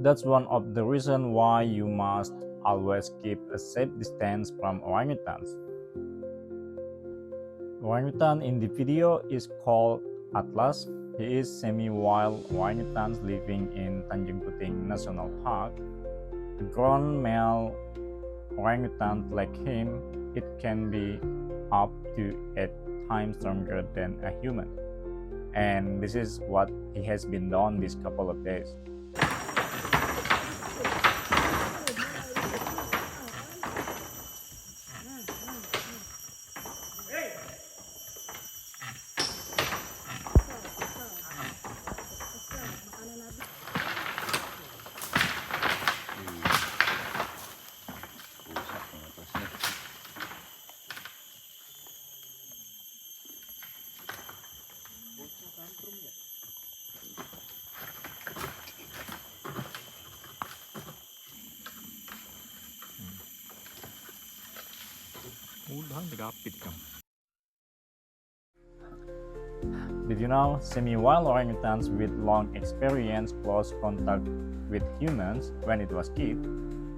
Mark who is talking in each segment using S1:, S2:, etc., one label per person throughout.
S1: That's one of the reasons why you must always keep a safe distance from orangutans. Orangutan in the video is called Atlas. He is semi-wild orangutan living in Tanjung Puting National Park. A grown male orangutan like him, it can be up to 8 times stronger than a human. And this is what he has been done these couple of days. Did you know semi-wild orangutans with long experience close contact with humans when it was kid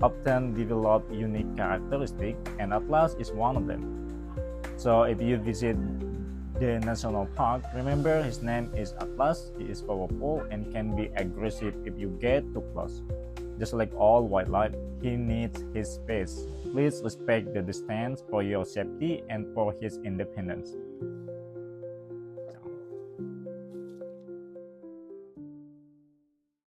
S1: often develop unique characteristics, and Atlas is one of them. So if you visit the national park, remember his name is Atlas. He is powerful and can be aggressive if you get too close. Just like all wildlife, he needs his space. Please respect the distance for your safety and for his independence.